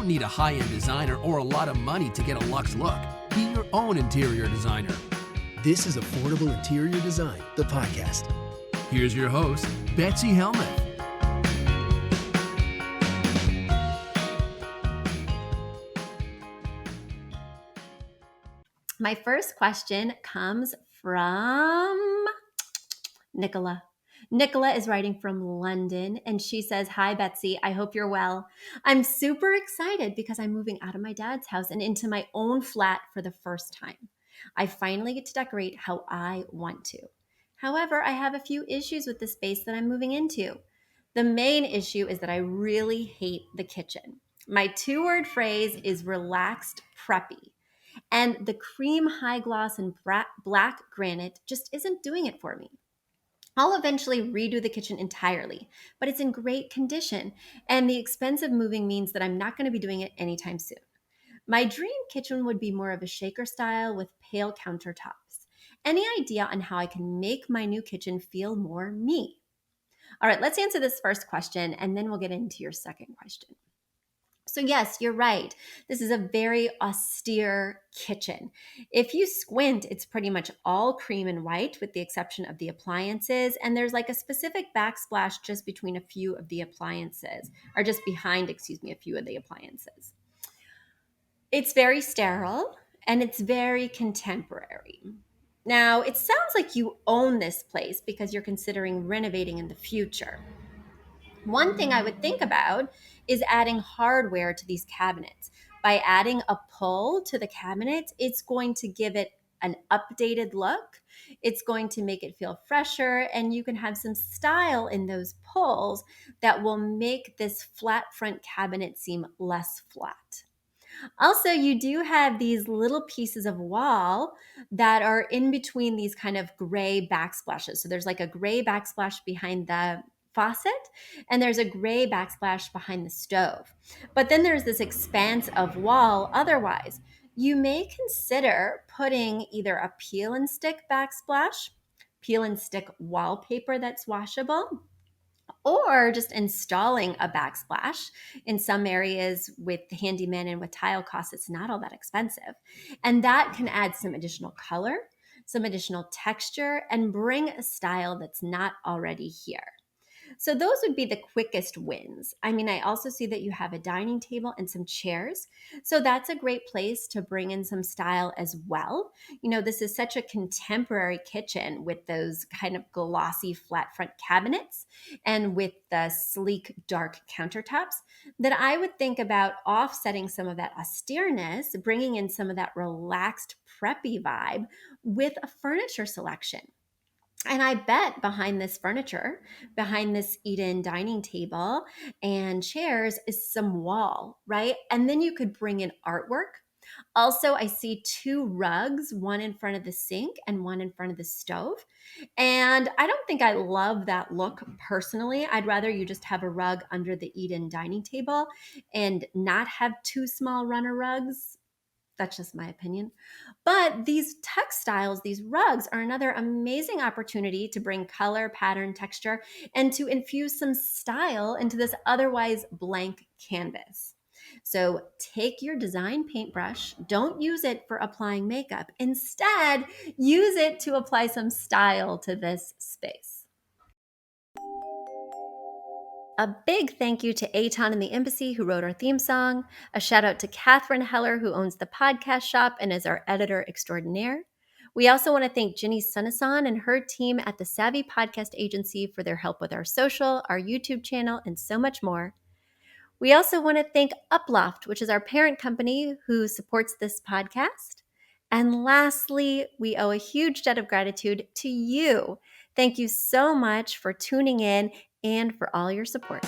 don't need a high-end designer or a lot of money to get a luxe look. Be your own interior designer. This is Affordable Interior Design, the podcast. Here's your host, Betsy Helmuth. My first question comes from Nicola. Nicola is writing from London, and she says, "Hi, Betsy. I hope you're well. I'm super excited because I'm moving out of my dad's house and into my own flat for the first time. I finally get to decorate how I want to. However, I have a few issues with the space that I'm moving into. The main issue is that I really hate the kitchen. My 2-word phrase is relaxed preppy. And the cream high gloss and black granite just isn't doing it for me. I'll eventually redo the kitchen entirely, but it's in great condition, and the expense of moving means that I'm not going to be doing it anytime soon. My dream kitchen would be more of a shaker style with pale countertops. Any idea on how I can make my new kitchen feel more me?" All right, let's answer this first question, and then we'll get into your second question. So yes, you're right. This is a very austere kitchen. If you squint, it's pretty much all cream and white with the exception of the appliances. And there's like a specific backsplash just between a few of the appliances, or just behind, a few of the appliances. It's very sterile and it's very contemporary. Now, it sounds like you own this place because you're considering renovating in the future. One thing I would think about is adding hardware to these cabinets. By adding a pull to the cabinet, it's going to give it an updated look. It's going to make it feel fresher, and you can have some style in those pulls that will make this flat front cabinet seem less flat. Also, you do have these little pieces of wall that are in between these kind of gray backsplashes. So there's like a gray backsplash behind the faucet, and there's a gray backsplash behind the stove. But then there's this expanse of wall otherwise. You may consider putting either a peel and stick backsplash, peel and stick wallpaper that's washable, or just installing a backsplash. In some areas with handyman and with tile costs, it's not all that expensive. And that can add some additional color, some additional texture, and bring a style that's not already here. So those would be the quickest wins. I mean, I also see that you have a dining table and some chairs. So that's a great place to bring in some style as well. You know, this is such a contemporary kitchen with those kind of glossy flat front cabinets and with the sleek dark countertops that I would think about offsetting some of that austereness, bringing in some of that relaxed preppy vibe with a furniture selection. And I bet behind this furniture, behind this Eden dining table and chairs is some wall, right? And then you could bring in artwork. Also, I see 2 rugs, one in front of the sink and one in front of the stove. And I don't think I love that look personally. I'd rather you just have a rug under the Eden dining table and not have 2 small runner rugs. That's just my opinion. But these textiles, these rugs, are another amazing opportunity to bring color, pattern, texture, and to infuse some style into this otherwise blank canvas. So take your design paintbrush, don't use it for applying makeup. Instead, use it to apply some style to this space. A big thank you to Aton and the Embassy who wrote our theme song. A shout out to Catherine Heller who owns the podcast shop and is our editor extraordinaire. We also want to thank Ginny Sunasan and her team at the Savvy Podcast Agency for their help with our social, our YouTube channel, and so much more. We also want to thank Uploft, which is our parent company who supports this podcast. And lastly, we owe a huge debt of gratitude to you. Thank you so much for tuning in and for all your support.